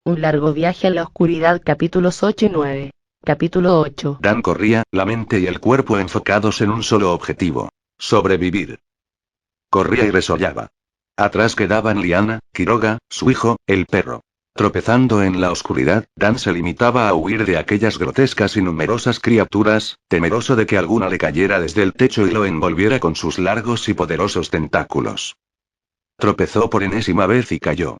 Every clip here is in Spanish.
Un largo viaje a la oscuridad, capítulos 8 y 9. Capítulo 8. Dan corría, la mente y el cuerpo enfocados en un solo objetivo: sobrevivir. Corría y resollaba. Atrás quedaban Liana, Quiroga, su hijo, el perro. Tropezando en la oscuridad, Dan se limitaba a huir de aquellas grotescas y numerosas criaturas, temeroso de que alguna le cayera desde el techo y lo envolviera con sus largos y poderosos tentáculos. Tropezó por enésima vez y cayó.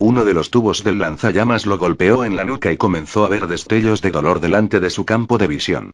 Uno de los tubos del lanzallamas lo golpeó en la nuca y comenzó a ver destellos de dolor delante de su campo de visión.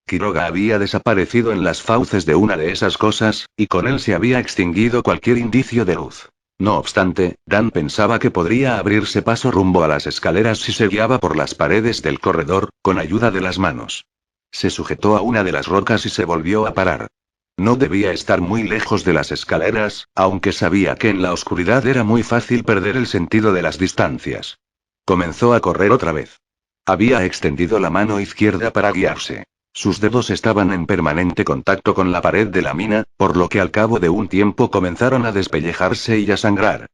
Quiroga había desaparecido en las fauces de una de esas cosas, y con él se había extinguido cualquier indicio de luz. No obstante, Dan pensaba que podría abrirse paso rumbo a las escaleras si se guiaba por las paredes del corredor, con ayuda de las manos. Se sujetó a una de las rocas y se volvió a parar. No debía estar muy lejos de las escaleras, aunque sabía que en la oscuridad era muy fácil perder el sentido de las distancias. Comenzó a correr otra vez. Había extendido la mano izquierda para guiarse. Sus dedos estaban en permanente contacto con la pared de la mina, por lo que al cabo de un tiempo comenzaron a despellejarse y a sangrar.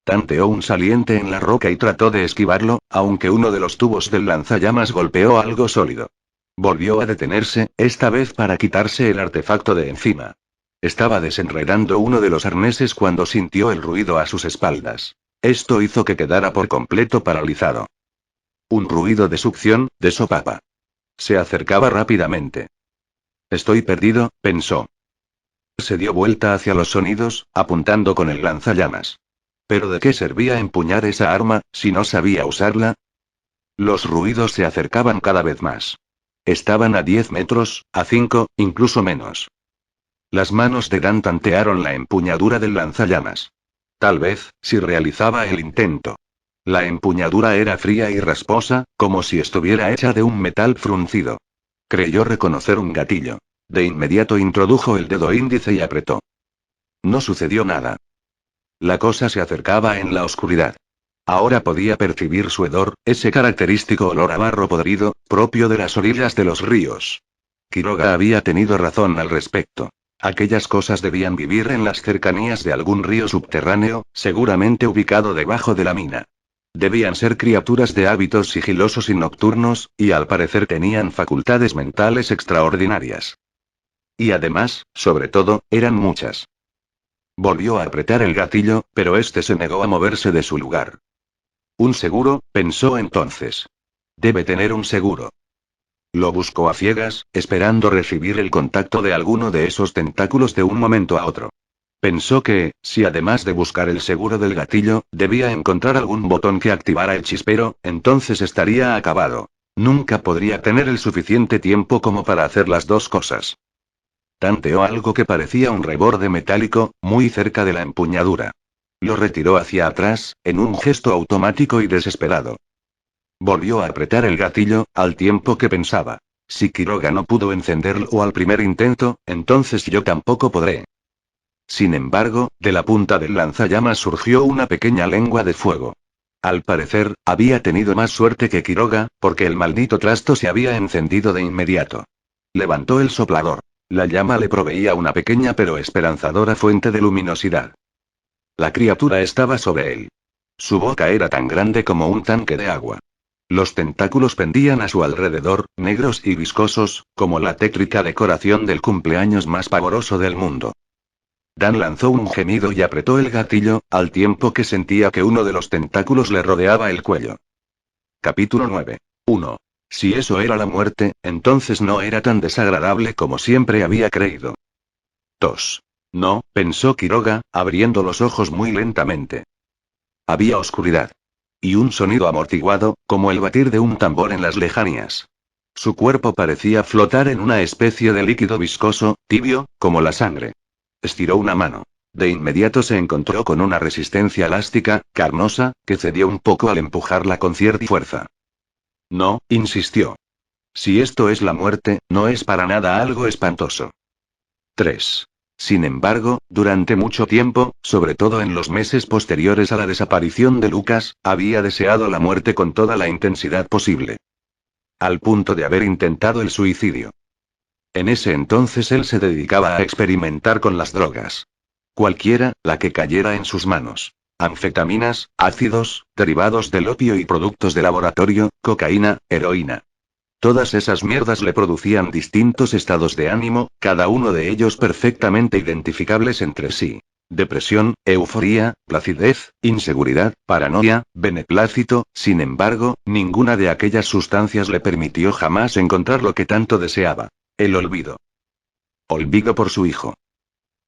Tanteó un saliente en la roca y trató de esquivarlo, aunque uno de los tubos del lanzallamas golpeó algo sólido. Volvió a detenerse, esta vez para quitarse el artefacto de encima. Estaba desenredando uno de los arneses cuando sintió el ruido a sus espaldas. Esto hizo que quedara por completo paralizado. Un ruido de succión, de sopapa. Se acercaba rápidamente. Estoy perdido, pensó. Se dio vuelta hacia los sonidos, apuntando con el lanzallamas. ¿Pero de qué servía empuñar esa arma, si no sabía usarla? Los ruidos se acercaban cada vez más. Estaban a 10 metros, a 5, incluso menos. Las manos de Dan tantearon la empuñadura del lanzallamas. Tal vez, si realizaba el intento. La empuñadura era fría y rasposa, como si estuviera hecha de un metal fruncido. Creyó reconocer un gatillo. De inmediato introdujo el dedo índice y apretó. No sucedió nada. La cosa se acercaba en la oscuridad. Ahora podía percibir su hedor, ese característico olor a barro podrido, propio de las orillas de los ríos. Quiroga había tenido razón al respecto. Aquellas cosas debían vivir en las cercanías de algún río subterráneo, seguramente ubicado debajo de la mina. Debían ser criaturas de hábitos sigilosos y nocturnos, y al parecer tenían facultades mentales extraordinarias. Y además, sobre todo, eran muchas. Volvió a apretar el gatillo, pero este se negó a moverse de su lugar. Un seguro, pensó entonces. Debe tener un seguro. Lo buscó a ciegas, esperando recibir el contacto de alguno de esos tentáculos de un momento a otro. Pensó que, si además de buscar el seguro del gatillo, debía encontrar algún botón que activara el chispero, entonces estaría acabado. Nunca podría tener el suficiente tiempo como para hacer las dos cosas. Tanteó algo que parecía un reborde metálico, muy cerca de la empuñadura. Lo retiró hacia atrás, en un gesto automático y desesperado. Volvió a apretar el gatillo, al tiempo que pensaba. Si Quiroga no pudo encenderlo al primer intento, entonces yo tampoco podré. Sin embargo, de la punta del lanzallamas surgió una pequeña lengua de fuego. Al parecer, había tenido más suerte que Quiroga, porque el maldito trasto se había encendido de inmediato. Levantó el soplador. La llama le proveía una pequeña pero esperanzadora fuente de luminosidad. La criatura estaba sobre él. Su boca era tan grande como un tanque de agua. Los tentáculos pendían a su alrededor, negros y viscosos, como la tétrica decoración del cumpleaños más pavoroso del mundo. Dan lanzó un gemido y apretó el gatillo, al tiempo que sentía que uno de los tentáculos le rodeaba el cuello. Capítulo 9. 1. Si eso era la muerte, entonces no era tan desagradable como siempre había creído. 2. No, pensó Quiroga, abriendo los ojos muy lentamente. Había oscuridad. Y un sonido amortiguado, como el batir de un tambor en las lejanías. Su cuerpo parecía flotar en una especie de líquido viscoso, tibio, como la sangre. Estiró una mano. De inmediato se encontró con una resistencia elástica, carnosa, que cedió un poco al empujarla con cierta fuerza. No, insistió. Si esto es la muerte, no es para nada algo espantoso. 3. Sin embargo, durante mucho tiempo, sobre todo en los meses posteriores a la desaparición de Lucas, había deseado la muerte con toda la intensidad posible. Al punto de haber intentado el suicidio. En ese entonces él se dedicaba a experimentar con las drogas. Cualquiera, la que cayera en sus manos. Anfetaminas, ácidos, derivados del opio y productos de laboratorio, cocaína, heroína. Todas esas mierdas le producían distintos estados de ánimo, cada uno de ellos perfectamente identificables entre sí. Depresión, euforía, placidez, inseguridad, paranoia, beneplácito. Sin embargo, ninguna de aquellas sustancias le permitió jamás encontrar lo que tanto deseaba: el olvido. Olvido por su hijo.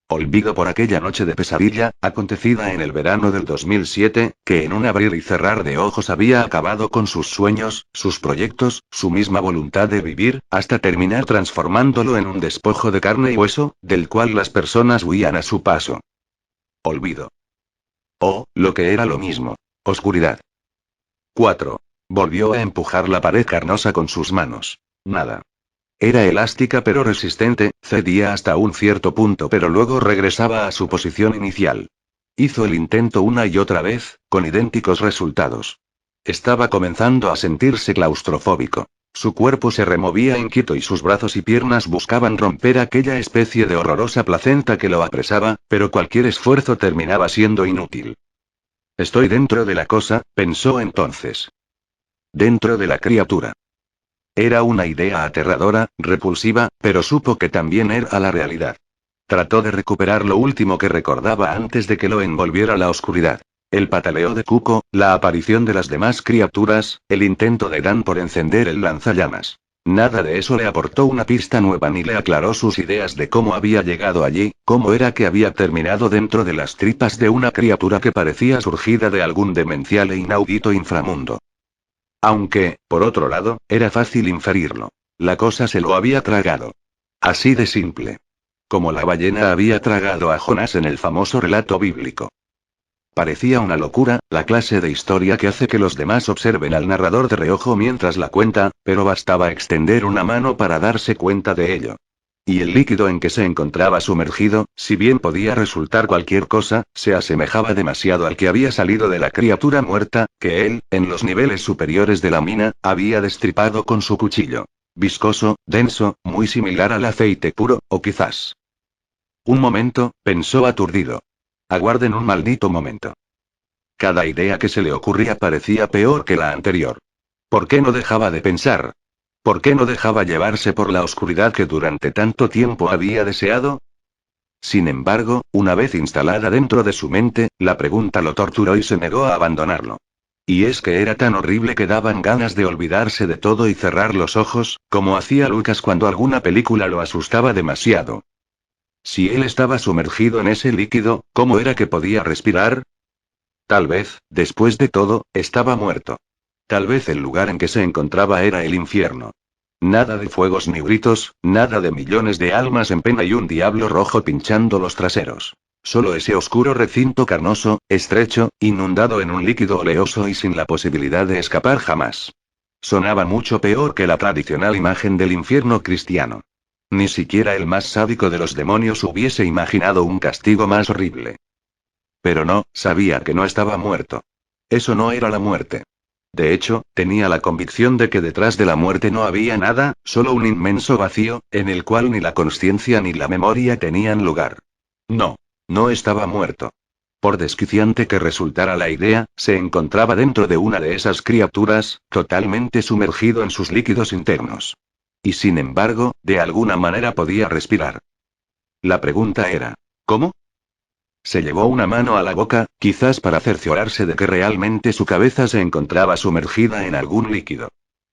Olvido por aquella noche de pesadilla, acontecida en el verano del 2007, que en un abrir y cerrar de ojos había acabado con sus sueños, sus proyectos, su misma voluntad de vivir, hasta terminar transformándolo en un despojo de carne y hueso, del cual las personas huían a su paso. Olvido. O, lo que era lo mismo: oscuridad. 4. Volvió a empujar la pared carnosa con sus manos. Nada. Era elástica pero resistente, cedía hasta un cierto punto pero luego regresaba a su posición inicial. Hizo el intento una y otra vez, con idénticos resultados. Estaba comenzando a sentirse claustrofóbico. Su cuerpo se removía inquieto y sus brazos y piernas buscaban romper aquella especie de horrorosa placenta que lo apresaba, pero cualquier esfuerzo terminaba siendo inútil. Estoy dentro de la cosa, pensó entonces. Dentro de la criatura. Era una idea aterradora, repulsiva, pero supo que también era la realidad. Trató de recuperar lo último que recordaba antes de que lo envolviera la oscuridad. El pataleo de Cuco, la aparición de las demás criaturas, el intento de Dan por encender el lanzallamas. Nada de eso le aportó una pista nueva ni le aclaró sus ideas de cómo había llegado allí, cómo era que había terminado dentro de las tripas de una criatura que parecía surgida de algún demencial e inaudito inframundo. Aunque, por otro lado, era fácil inferirlo. La cosa se lo había tragado. Así de simple. Como la ballena había tragado a Jonás en el famoso relato bíblico. Parecía una locura, la clase de historia que hace que los demás observen al narrador de reojo mientras la cuenta, pero bastaba extender una mano para darse cuenta de ello. Y el líquido en que se encontraba sumergido, si bien podía resultar cualquier cosa, se asemejaba demasiado al que había salido de la criatura muerta, que él, en los niveles superiores de la mina, había destripado con su cuchillo. Viscoso, denso, muy similar al aceite puro, o quizás. Un momento, pensó aturdido. Aguarden un maldito momento. Cada idea que se le ocurría parecía peor que la anterior. ¿Por qué no dejaba de pensar? ¿Por qué no dejaba llevarse por la oscuridad que durante tanto tiempo había deseado? Sin embargo, una vez instalada dentro de su mente, la pregunta lo torturó y se negó a abandonarlo. Y es que era tan horrible que daban ganas de olvidarse de todo y cerrar los ojos, como hacía Lucas cuando alguna película lo asustaba demasiado. Si él estaba sumergido en ese líquido, ¿cómo era que podía respirar? Tal vez, después de todo, estaba muerto. Tal vez el lugar en que se encontraba era el infierno. Nada de fuegos ni gritos, nada de millones de almas en pena y un diablo rojo pinchando los traseros. Solo ese oscuro recinto carnoso, estrecho, inundado en un líquido oleoso y sin la posibilidad de escapar jamás. Sonaba mucho peor que la tradicional imagen del infierno cristiano. Ni siquiera el más sádico de los demonios hubiese imaginado un castigo más horrible. Pero no, sabía que no estaba muerto. Eso no era la muerte. De hecho, tenía la convicción de que detrás de la muerte no había nada, solo un inmenso vacío, en el cual ni la consciencia ni la memoria tenían lugar. No, no estaba muerto. Por desquiciante que resultara la idea, se encontraba dentro de una de esas criaturas, totalmente sumergido en sus líquidos internos. Y sin embargo, de alguna manera podía respirar. La pregunta era, ¿cómo? Se llevó una mano a la boca, quizás para cerciorarse de que realmente su cabeza se encontraba sumergida en algún líquido.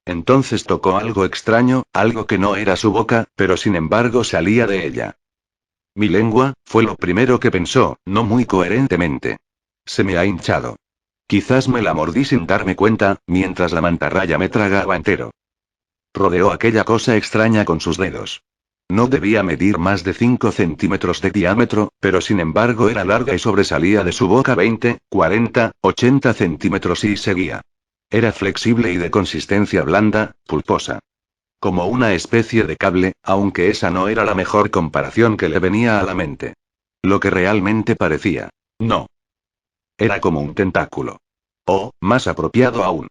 Entonces tocó algo extraño, algo que no era su boca, pero sin embargo salía de ella. Mi lengua, fue lo primero que pensó, no muy coherentemente. Se me ha hinchado. Quizás me la mordí sin darme cuenta, mientras la mantarraya me tragaba entero. Rodeó aquella cosa extraña con sus dedos. No debía medir más de 5 centímetros de diámetro, pero sin embargo era larga y sobresalía de su boca 20, 40, 80 centímetros y seguía. Era flexible y de consistencia blanda, pulposa. Como una especie de cable, aunque esa no era la mejor comparación que le venía a la mente. Lo que realmente parecía. No. Era como un tentáculo. O, más apropiado aún.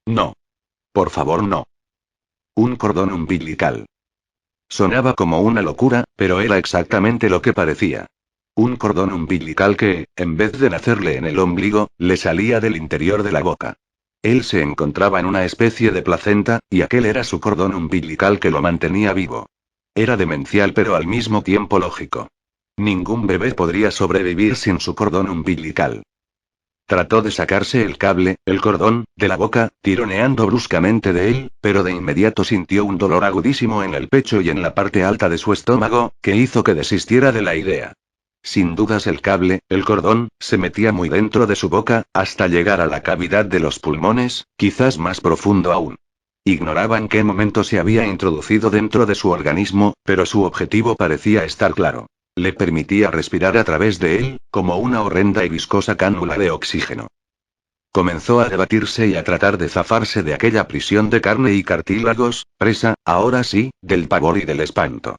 No. Por favor, no. Un cordón umbilical. Sonaba como una locura, pero era exactamente lo que parecía. Un cordón umbilical que, en vez de nacerle en el ombligo, le salía del interior de la boca. Él se encontraba en una especie de placenta, y aquel era su cordón umbilical que lo mantenía vivo. Era demencial pero al mismo tiempo lógico. Ningún bebé podría sobrevivir sin su cordón umbilical. Trató de sacarse el cable, el cordón, de la boca, tironeando bruscamente de él, pero de inmediato sintió un dolor agudísimo en el pecho y en la parte alta de su estómago, que hizo que desistiera de la idea. Sin dudas el cable, el cordón, se metía muy dentro de su boca, hasta llegar a la cavidad de los pulmones, quizás más profundo aún. Ignoraba en qué momento se había introducido dentro de su organismo, pero su objetivo parecía estar claro. Le permitía respirar a través de él, como una horrenda y viscosa cánula de oxígeno. Comenzó a debatirse y a tratar de zafarse de aquella prisión de carne y cartílagos, presa, ahora sí, del pavor y del espanto.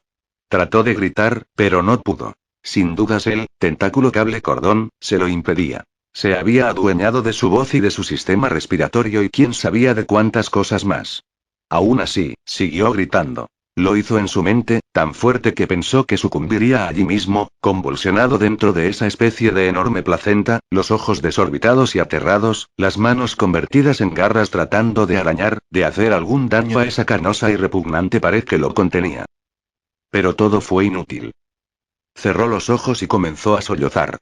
Trató de gritar, pero no pudo. Sin dudas el tentáculo cable cordón se lo impedía. Se había adueñado de su voz y de su sistema respiratorio y quién sabía de cuántas cosas más. Aún así, siguió gritando. Lo hizo en su mente, tan fuerte que pensó que sucumbiría allí mismo, convulsionado dentro de esa especie de enorme placenta, los ojos desorbitados y aterrados, las manos convertidas en garras tratando de arañar, de hacer algún daño a esa carnosa y repugnante pared que lo contenía. Pero todo fue inútil. Cerró los ojos y comenzó a sollozar.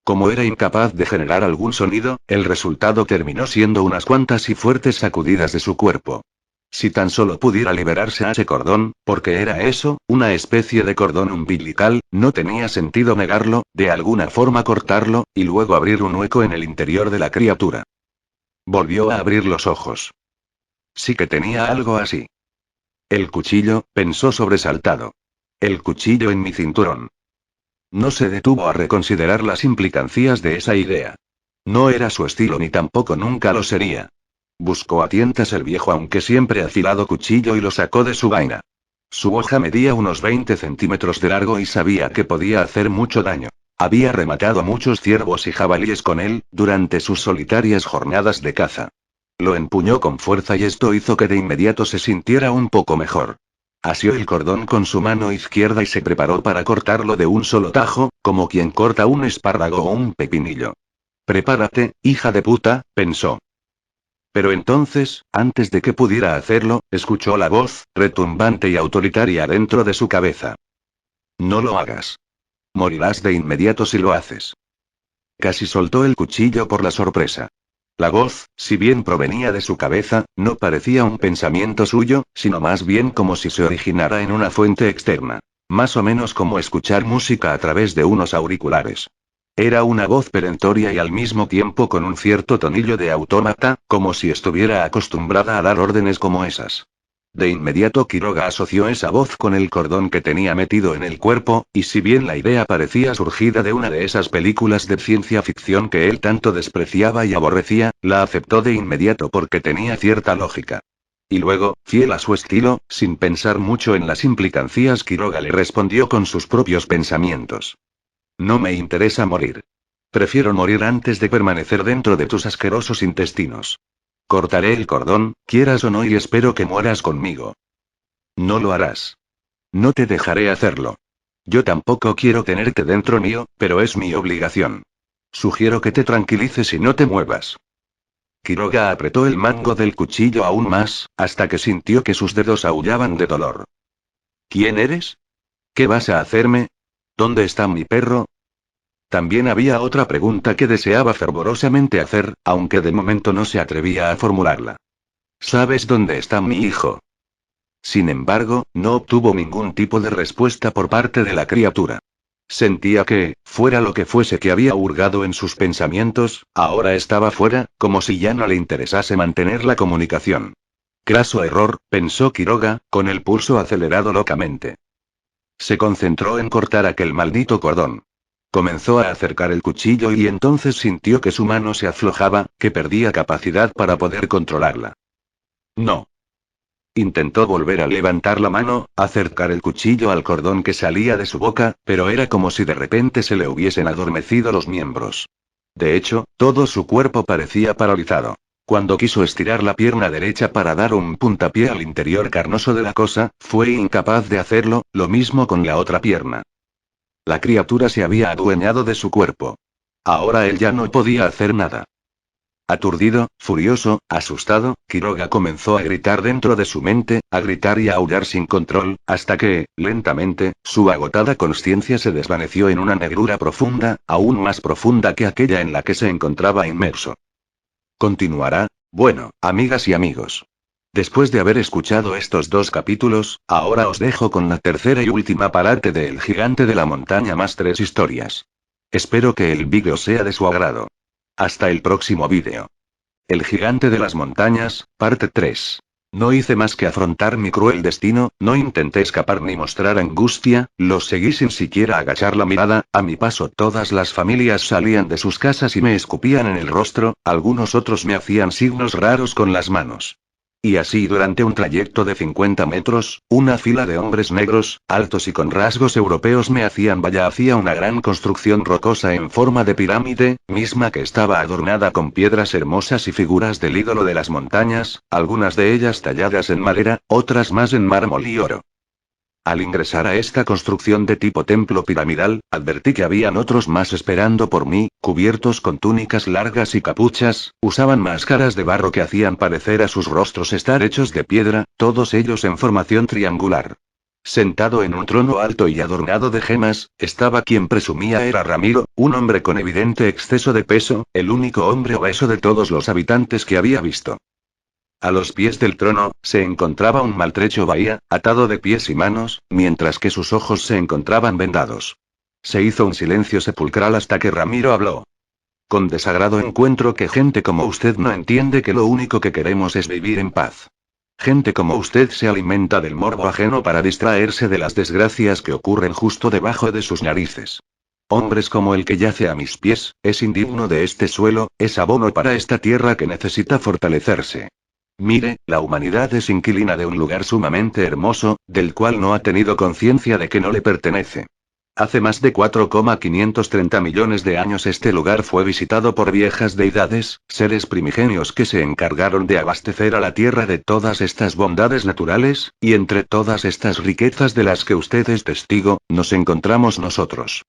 Como era incapaz de generar algún sonido, el resultado terminó siendo unas cuantas y fuertes sacudidas de su cuerpo. Si tan solo pudiera liberarse a ese cordón, porque era eso, una especie de cordón umbilical, no tenía sentido negarlo, de alguna forma cortarlo, y luego abrir un hueco en el interior de la criatura. Volvió a abrir los ojos. Sí que tenía algo así. El cuchillo, pensó sobresaltado. El cuchillo en mi cinturón. No se detuvo a reconsiderar las implicancias de esa idea. No era su estilo ni tampoco nunca lo sería. Buscó a tientas el viejo aunque siempre afilado cuchillo y lo sacó de su vaina. Su hoja medía unos 20 centímetros de largo y sabía que podía hacer mucho daño. Había rematado a muchos ciervos y jabalíes con él, durante sus solitarias jornadas de caza. Lo empuñó con fuerza y esto hizo que de inmediato se sintiera un poco mejor. Asió el cordón con su mano izquierda y se preparó para cortarlo de un solo tajo, como quien corta un espárrago o un pepinillo. Prepárate, hija de puta, pensó. Pero entonces, antes de que pudiera hacerlo, escuchó la voz, retumbante y autoritaria dentro de su cabeza. No lo hagas. Morirás de inmediato si lo haces. Casi soltó el cuchillo por la sorpresa. La voz, si bien provenía de su cabeza, no parecía un pensamiento suyo, sino más bien como si se originara en una fuente externa. Más o menos como escuchar música a través de unos auriculares. Era una voz perentoria y al mismo tiempo con un cierto tonillo de autómata, como si estuviera acostumbrada a dar órdenes como esas. De inmediato Quiroga asoció esa voz con el cordón que tenía metido en el cuerpo, y si bien la idea parecía surgida de una de esas películas de ciencia ficción que él tanto despreciaba y aborrecía, la aceptó de inmediato porque tenía cierta lógica. Y luego, fiel a su estilo, sin pensar mucho en las implicancias, Quiroga le respondió con sus propios pensamientos. No me interesa morir. Prefiero morir antes de permanecer dentro de tus asquerosos intestinos. Cortaré el cordón, quieras o no, y espero que mueras conmigo. No lo harás. No te dejaré hacerlo. Yo tampoco quiero tenerte dentro mío, pero es mi obligación. Sugiero que te tranquilices y no te muevas. Quiroga apretó el mango del cuchillo aún más, hasta que sintió que sus dedos aullaban de dolor. ¿Quién eres? ¿Qué vas a hacerme? ¿Dónde está mi perro? También había otra pregunta que deseaba fervorosamente hacer, aunque de momento no se atrevía a formularla. ¿Sabes dónde está mi hijo? Sin embargo, no obtuvo ningún tipo de respuesta por parte de la criatura. Sentía que, fuera lo que fuese que había hurgado en sus pensamientos, ahora estaba fuera, como si ya no le interesase mantener la comunicación. Craso error, pensó Quiroga, con el pulso acelerado locamente. Se concentró en cortar aquel maldito cordón. Comenzó a acercar el cuchillo y entonces sintió que su mano se aflojaba, que perdía capacidad para poder controlarla. No. Intentó volver a levantar la mano, acercar el cuchillo al cordón que salía de su boca, pero era como si de repente se le hubiesen adormecido los miembros. De hecho, todo su cuerpo parecía paralizado. Cuando quiso estirar la pierna derecha para dar un puntapié al interior carnoso de la cosa, fue incapaz de hacerlo, lo mismo con la otra pierna. La criatura se había adueñado de su cuerpo. Ahora él ya no podía hacer nada. Aturdido, furioso, asustado, Quiroga comenzó a gritar dentro de su mente, a gritar y a aullar sin control, hasta que, lentamente, su agotada consciencia se desvaneció en una negrura profunda, aún más profunda que aquella en la que se encontraba inmerso. Continuará. Bueno, amigas y amigos. Después de haber escuchado estos 2 capítulos, ahora os dejo con la tercera y última parte de El gigante de la montaña más 3 historias. Espero que el vídeo sea de su agrado. Hasta el próximo vídeo. El gigante de las montañas, parte 3. No hice más que afrontar mi cruel destino, no intenté escapar ni mostrar angustia, los seguí sin siquiera agachar la mirada, a mi paso todas las familias salían de sus casas y me escupían en el rostro, algunos otros me hacían signos raros con las manos. Y así durante un trayecto de 50 metros, una fila de hombres negros, altos y con rasgos europeos me hacían vaya hacia una gran construcción rocosa en forma de pirámide, misma que estaba adornada con piedras hermosas y figuras del ídolo de las montañas, algunas de ellas talladas en madera, otras más en mármol y oro. Al ingresar a esta construcción de tipo templo piramidal, advertí que habían otros más esperando por mí, cubiertos con túnicas largas y capuchas, usaban máscaras de barro que hacían parecer a sus rostros estar hechos de piedra, todos ellos en formación triangular. Sentado en un trono alto y adornado de gemas, estaba quien presumía era Ramiro, un hombre con evidente exceso de peso, el único hombre obeso de todos los habitantes que había visto. A los pies del trono, se encontraba un maltrecho Bahía, atado de pies y manos, mientras que sus ojos se encontraban vendados. Se hizo un silencio sepulcral hasta que Ramiro habló. Con desagrado encuentro que gente como usted no entiende que lo único que queremos es vivir en paz. Gente como usted se alimenta del morbo ajeno para distraerse de las desgracias que ocurren justo debajo de sus narices. Hombres como el que yace a mis pies, es indigno de este suelo, es abono para esta tierra que necesita fortalecerse. Mire, la humanidad es inquilina de un lugar sumamente hermoso, del cual no ha tenido conciencia de que no le pertenece. Hace más de 4,530 millones de años este lugar fue visitado por viejas deidades, seres primigenios que se encargaron de abastecer a la tierra de todas estas bondades naturales, y entre todas estas riquezas de las que usted es testigo, nos encontramos nosotros.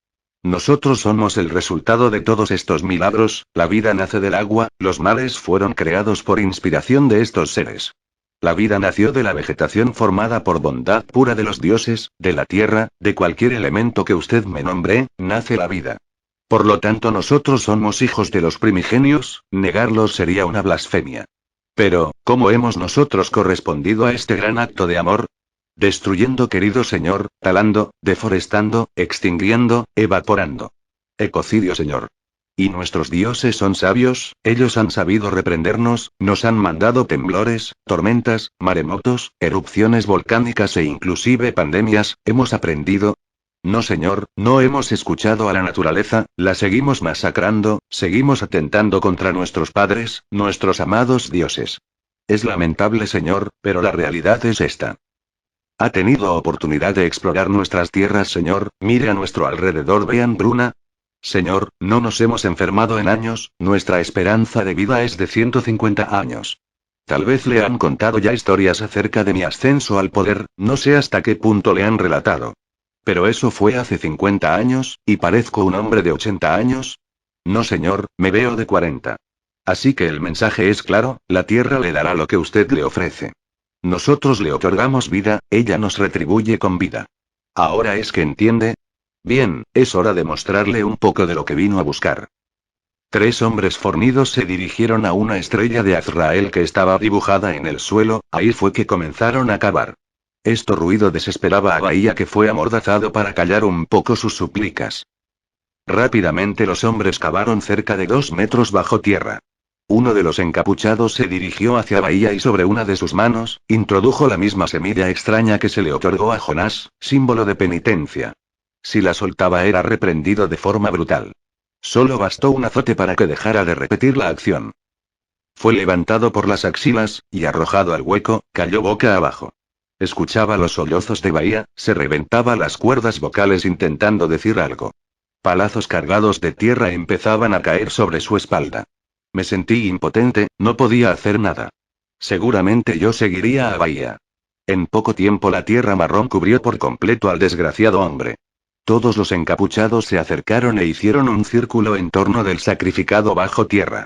Nosotros somos el resultado de todos estos milagros, la vida nace del agua, los mares fueron creados por inspiración de estos seres. La vida nació de la vegetación formada por bondad pura de los dioses, de la tierra, de cualquier elemento que usted me nombre, nace la vida. Por lo tanto nosotros somos hijos de los primigenios, negarlos sería una blasfemia. Pero, ¿cómo hemos nosotros correspondido a este gran acto de amor? Destruyendo, querido señor, talando, deforestando, extinguiendo, evaporando. Ecocidio, señor. Y nuestros dioses son sabios, ellos han sabido reprendernos, nos han mandado temblores, tormentas, maremotos, erupciones volcánicas e inclusive pandemias, ¿hemos aprendido? No, señor, no hemos escuchado a la naturaleza, la seguimos masacrando, seguimos atentando contra nuestros padres, nuestros amados dioses. Es lamentable, señor, pero la realidad es esta. ¿Ha tenido oportunidad de explorar nuestras tierras, señor? Mire a nuestro alrededor, vea hambruna. Señor, no nos hemos enfermado en años, nuestra esperanza de vida es de 150 años. Tal vez le han contado ya historias acerca de mi ascenso al poder, no sé hasta qué punto le han relatado. Pero eso fue hace 50 años, ¿y parezco un hombre de 80 años? No, señor, me veo de 40. Así que el mensaje es claro, la tierra le dará lo que usted le ofrece. Nosotros le otorgamos vida, ella nos retribuye con vida. ¿Ahora es que entiende? Bien, es hora de mostrarle un poco de lo que vino a buscar. 3 hombres fornidos se dirigieron a una estrella de Azrael que estaba dibujada en el suelo, ahí fue que comenzaron a cavar. Esto ruido desesperaba a Bahía, que fue amordazado para callar un poco sus súplicas. Rápidamente los hombres cavaron cerca de 2 metros bajo tierra. Uno de los encapuchados se dirigió hacia Bahía y sobre una de sus manos, introdujo la misma semilla extraña que se le otorgó a Jonás, símbolo de penitencia. Si la soltaba era reprendido de forma brutal. Solo bastó un azote para que dejara de repetir la acción. Fue levantado por las axilas, y arrojado al hueco, cayó boca abajo. Escuchaba los sollozos de Bahía, se reventaba las cuerdas vocales intentando decir algo. Palazos cargados de tierra empezaban a caer sobre su espalda. Me sentí impotente, no podía hacer nada. Seguramente yo seguiría a Bahía. En poco tiempo la tierra marrón cubrió por completo al desgraciado hombre. Todos los encapuchados se acercaron e hicieron un círculo en torno del sacrificado bajo tierra.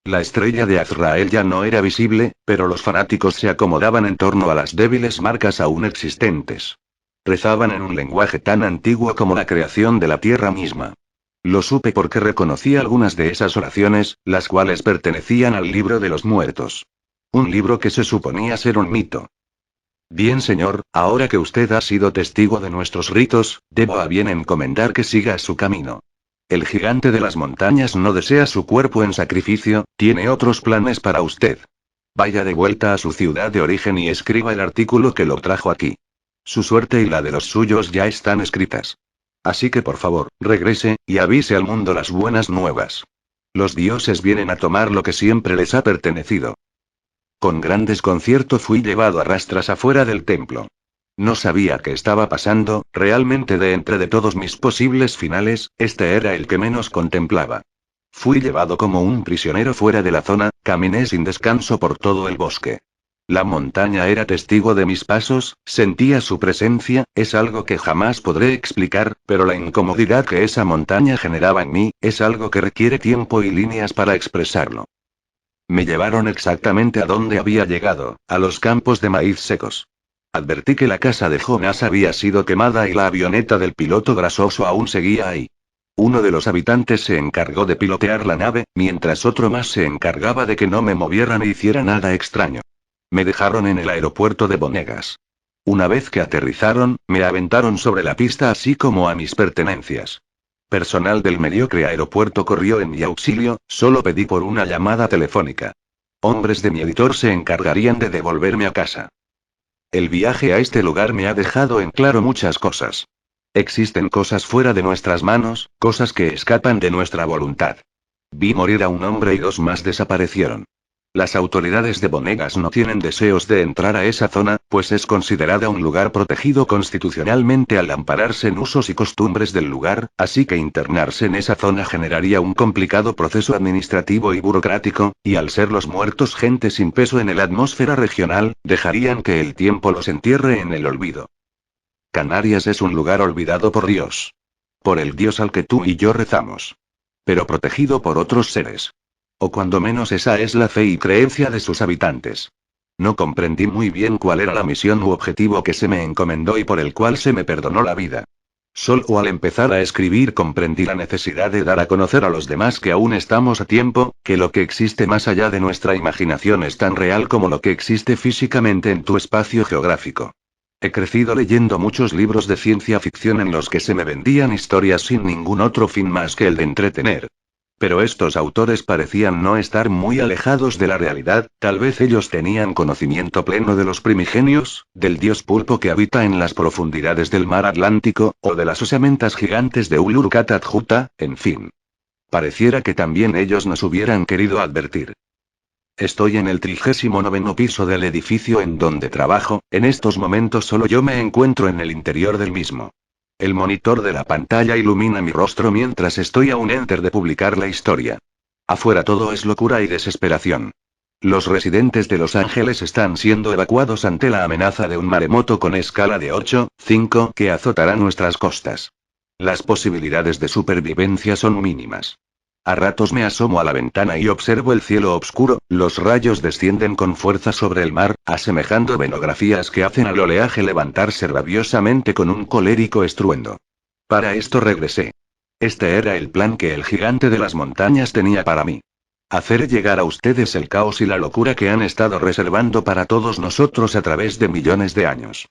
La estrella de Azrael ya no era visible, pero los fanáticos se acomodaban en torno a las débiles marcas aún existentes. Rezaban en un lenguaje tan antiguo como la creación de la tierra misma. Lo supe porque reconocí algunas de esas oraciones, las cuales pertenecían al libro de los muertos. Un libro que se suponía ser un mito. Bien, señor, ahora que usted ha sido testigo de nuestros ritos, debo a bien encomendar que siga su camino. El gigante de las montañas no desea su cuerpo en sacrificio, tiene otros planes para usted. Vaya de vuelta a su ciudad de origen y escriba el artículo que lo trajo aquí. Su suerte y la de los suyos ya están escritas. Así que por favor, regrese, y avise al mundo las buenas nuevas. Los dioses vienen a tomar lo que siempre les ha pertenecido. Con gran desconcierto fui llevado a rastras afuera del templo. No sabía qué estaba pasando, realmente de entre de todos mis posibles finales, este era el que menos contemplaba. Fui llevado como un prisionero fuera de la zona, caminé sin descanso por todo el bosque. La montaña era testigo de mis pasos, sentía su presencia, es algo que jamás podré explicar, pero la incomodidad que esa montaña generaba en mí, es algo que requiere tiempo y líneas para expresarlo. Me llevaron exactamente a donde había llegado, a los campos de maíz secos. Advertí que la casa de Jonás había sido quemada y la avioneta del piloto grasoso aún seguía ahí. Uno de los habitantes se encargó de pilotear la nave, mientras otro más se encargaba de que no me moviera ni hiciera nada extraño. Me dejaron en el aeropuerto de Bonegas. Una vez que aterrizaron, me aventaron sobre la pista así como a mis pertenencias. Personal del mediocre aeropuerto corrió en mi auxilio, solo pedí por una llamada telefónica. Hombres de mi editor se encargarían de devolverme a casa. El viaje a este lugar me ha dejado en claro muchas cosas. Existen cosas fuera de nuestras manos, cosas que escapan de nuestra voluntad. Vi morir a un hombre y dos más desaparecieron. Las autoridades de Bonegas no tienen deseos de entrar a esa zona, pues es considerada un lugar protegido constitucionalmente al ampararse en usos y costumbres del lugar, así que internarse en esa zona generaría un complicado proceso administrativo y burocrático, y al ser los muertos gente sin peso en la atmósfera regional, dejarían que el tiempo los entierre en el olvido. Canarias es un lugar olvidado por Dios. Por el Dios al que tú y yo rezamos. Pero protegido por otros seres. O cuando menos esa es la fe y creencia de sus habitantes. No comprendí muy bien cuál era la misión u objetivo que se me encomendó y por el cual se me perdonó la vida. Solo al empezar a escribir comprendí la necesidad de dar a conocer a los demás que aún estamos a tiempo, que lo que existe más allá de nuestra imaginación es tan real como lo que existe físicamente en tu espacio geográfico. He crecido leyendo muchos libros de ciencia ficción en los que se me vendían historias sin ningún otro fin más que el de entretener. Pero estos autores parecían no estar muy alejados de la realidad, tal vez ellos tenían conocimiento pleno de los primigenios, del dios pulpo que habita en las profundidades del mar Atlántico, o de las osamentas gigantes de Ulur-Kata-Juta, en fin. Pareciera que también ellos nos hubieran querido advertir. Estoy en el 39º piso del edificio en donde trabajo, en estos momentos solo yo me encuentro en el interior del mismo. El monitor de la pantalla ilumina mi rostro mientras estoy a un enter de publicar la historia. Afuera todo es locura y desesperación. Los residentes de Los Ángeles están siendo evacuados ante la amenaza de un maremoto con escala de 8,5 que azotará nuestras costas. Las posibilidades de supervivencia son mínimas. A ratos me asomo a la ventana y observo el cielo oscuro, los rayos descienden con fuerza sobre el mar, asemejando venografías que hacen al oleaje levantarse rabiosamente con un colérico estruendo. Para esto regresé. Este era el plan que el gigante de las montañas tenía para mí. Hacer llegar a ustedes el caos y la locura que han estado reservando para todos nosotros a través de millones de años.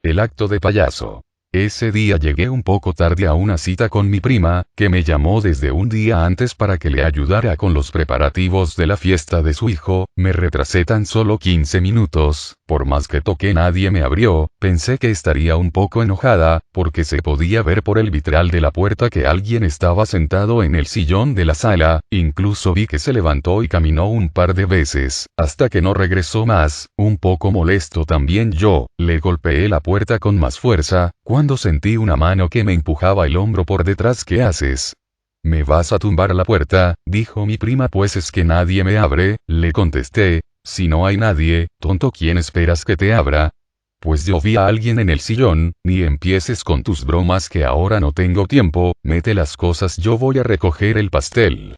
El acto de payaso. Ese día llegué un poco tarde a una cita con mi prima, que me llamó desde un día antes para que le ayudara con los preparativos de la fiesta de su hijo. Me retrasé tan solo 15 minutos, por más que toqué nadie me abrió. Pensé que estaría un poco enojada, porque se podía ver por el vitral de la puerta que alguien estaba sentado en el sillón de la sala, incluso vi que se levantó y caminó un par de veces, hasta que no regresó más. Un poco molesto también yo, le golpeé la puerta con más fuerza, cuando sentí una mano que me empujaba el hombro por detrás. ¿Qué haces? ¿Me vas a tumbar la puerta?, dijo mi prima. Pues es que nadie me abre, le contesté. Si no hay nadie, tonto, ¿quién esperas que te abra? Pues yo vi a alguien en el sillón. Ni empieces con tus bromas que ahora no tengo tiempo, mete las cosas, yo voy a recoger el pastel.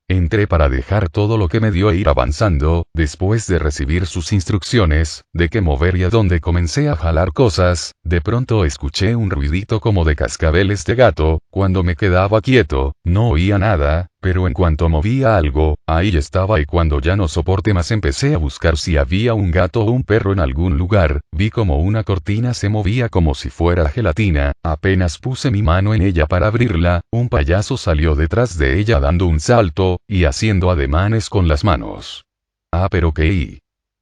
Entré para dejar todo lo que me dio e ir avanzando, después de recibir sus instrucciones, de qué mover y a dónde comencé a jalar cosas, de pronto escuché un ruidito como de cascabeles de gato. Cuando me quedaba quieto, no oía nada, pero en cuanto movía algo, ahí estaba, y cuando ya no soporté más empecé a buscar si había un gato o un perro en algún lugar. Vi como una cortina se movía como si fuera gelatina. Apenas puse mi mano en ella para abrirla, un payaso salió detrás de ella dando un salto, y haciendo ademanes con las manos. Ah, pero qué.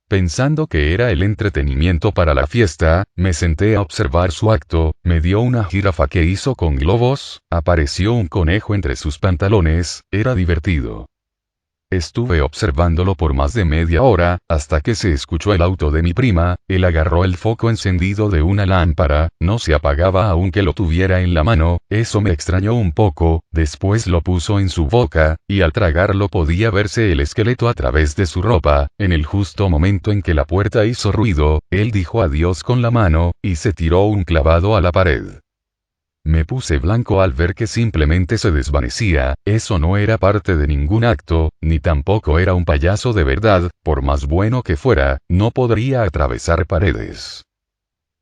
Pensando que era el entretenimiento para la fiesta, me senté a observar su acto. Me dio una jirafa que hizo con globos, apareció un conejo entre sus pantalones, era divertido. Estuve observándolo por más de media hora, hasta que se escuchó el auto de mi prima. Él agarró el foco encendido de una lámpara, no se apagaba aunque lo tuviera en la mano. Eso me extrañó un poco. Después lo puso en su boca, y al tragarlo podía verse el esqueleto a través de su ropa. En el justo momento en que la puerta hizo ruido, él dijo adiós con la mano, y se tiró un clavado a la pared. Me puse blanco al ver que simplemente se desvanecía. Eso no era parte de ningún acto, ni tampoco era un payaso de verdad. Por más bueno que fuera, no podría atravesar paredes.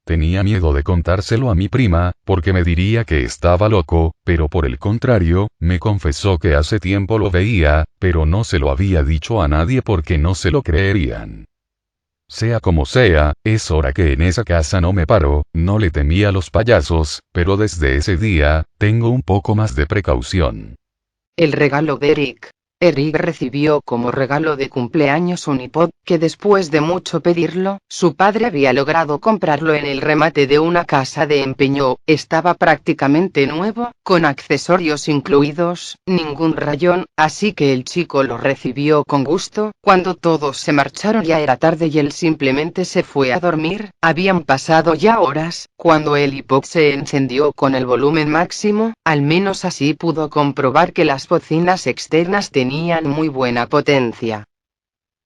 Tenía miedo de contárselo a mi prima, porque me diría que estaba loco, pero por el contrario, me confesó que hace tiempo lo veía, pero no se lo había dicho a nadie porque no se lo creerían. Sea como sea, es hora que en esa casa no me paro. No le temía a los payasos, pero desde ese día, tengo un poco más de precaución. El regalo de Eric. Eric recibió como regalo de cumpleaños un iPod, que después de mucho pedirlo, su padre había logrado comprarlo en el remate de una casa de empeño. Estaba prácticamente nuevo, con accesorios incluidos, ningún rayón, así que el chico lo recibió con gusto. Cuando todos se marcharon ya era tarde y él simplemente se fue a dormir. Habían pasado ya horas, cuando el iPod se encendió con el volumen máximo. Al menos así pudo comprobar que las bocinas externas tenían muy buena potencia.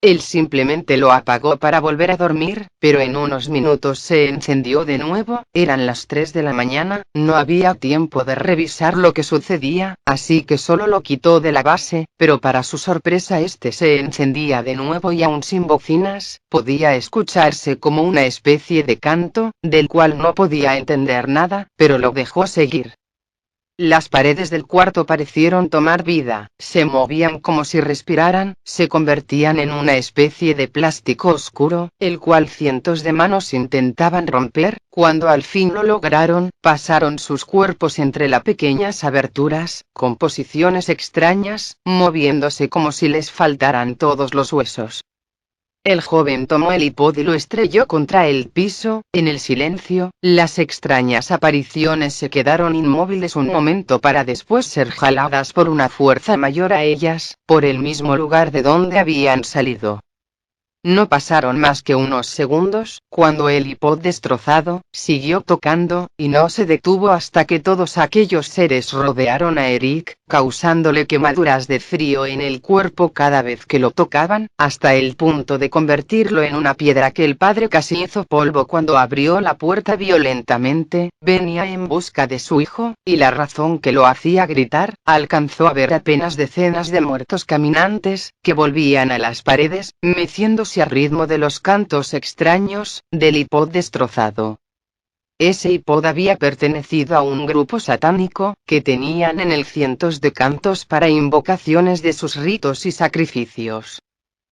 Él simplemente lo apagó para volver a dormir, pero en unos minutos se encendió de nuevo. Eran las 3 de la mañana, no había tiempo de revisar lo que sucedía, así que solo lo quitó de la base, pero para su sorpresa este se encendía de nuevo y aún sin bocinas, podía escucharse como una especie de canto, del cual no podía entender nada, pero lo dejó seguir. Las paredes del cuarto parecieron tomar vida, se movían como si respiraran, se convertían en una especie de plástico oscuro, el cual cientos de manos intentaban romper. Cuando al fin lo lograron, pasaron sus cuerpos entre las pequeñas aberturas, con posiciones extrañas, moviéndose como si les faltaran todos los huesos. El joven tomó el iPod y lo estrelló contra el piso. En el silencio, las extrañas apariciones se quedaron inmóviles un momento para después ser jaladas por una fuerza mayor a ellas, por el mismo lugar de donde habían salido. No pasaron más que unos segundos, cuando el iPod destrozado, siguió tocando, y no se detuvo hasta que todos aquellos seres rodearon a Eric, causándole quemaduras de frío en el cuerpo cada vez que lo tocaban, hasta el punto de convertirlo en una piedra que el padre casi hizo polvo cuando abrió la puerta violentamente. Venía en busca de su hijo, y la razón que lo hacía gritar, alcanzó a ver apenas decenas de muertos caminantes, que volvían a las paredes, meciéndose al ritmo de los cantos extraños del iPod destrozado. Ese iPod había pertenecido a un grupo satánico, que tenían en él cientos de cantos para invocaciones de sus ritos y sacrificios.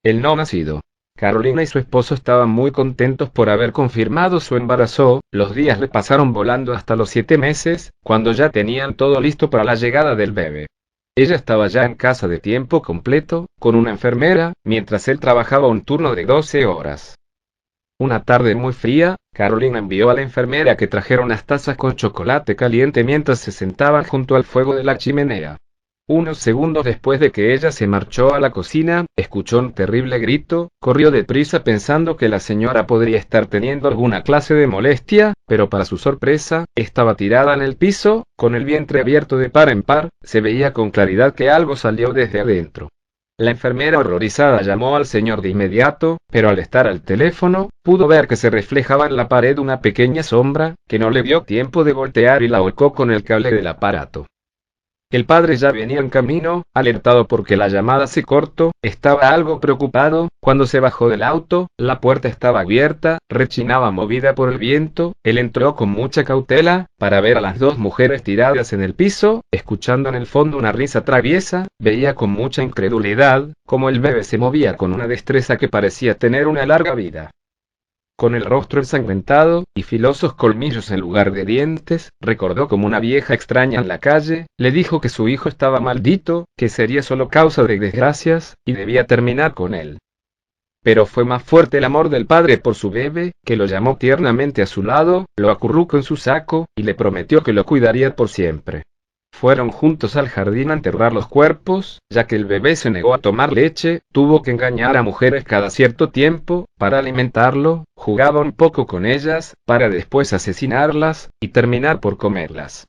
El no nacido. Carolina y su esposo estaban muy contentos por haber confirmado su embarazo. Los días le pasaron volando hasta los 7 meses, cuando ya tenían todo listo para la llegada del bebé. Ella estaba ya en casa de tiempo completo, con una enfermera, mientras él trabajaba un turno de 12 horas. Una tarde muy fría, Carolina envió a la enfermera que trajera unas tazas con chocolate caliente mientras se sentaban junto al fuego de la chimenea. Unos segundos después de que ella se marchó a la cocina, escuchó un terrible grito, corrió deprisa pensando que la señora podría estar teniendo alguna clase de molestia, pero para su sorpresa, estaba tirada en el piso, con el vientre abierto de par en par. Se veía con claridad que algo salió desde adentro. La enfermera horrorizada llamó al señor de inmediato, pero al estar al teléfono, pudo ver que se reflejaba en la pared una pequeña sombra, que no le dio tiempo de voltear y la ahorcó con el cable del aparato. El padre ya venía en camino, alertado porque la llamada se cortó, estaba algo preocupado. Cuando se bajó del auto, la puerta estaba abierta, rechinaba movida por el viento. Él entró con mucha cautela, para ver a las dos mujeres tiradas en el piso, escuchando en el fondo una risa traviesa. Veía con mucha incredulidad, cómo el bebé se movía con una destreza que parecía tener una larga vida. Con el rostro ensangrentado, y filosos colmillos en lugar de dientes, recordó como una vieja extraña en la calle, le dijo que su hijo estaba maldito, que sería solo causa de desgracias, y debía terminar con él. Pero fue más fuerte el amor del padre por su bebé, que lo llamó tiernamente a su lado, lo acurrucó en su saco, y le prometió que lo cuidaría por siempre. Fueron juntos al jardín a enterrar los cuerpos, ya que el bebé se negó a tomar leche, tuvo que engañar a mujeres cada cierto tiempo, para alimentarlo, jugaba un poco con ellas, para después asesinarlas, y terminar por comerlas.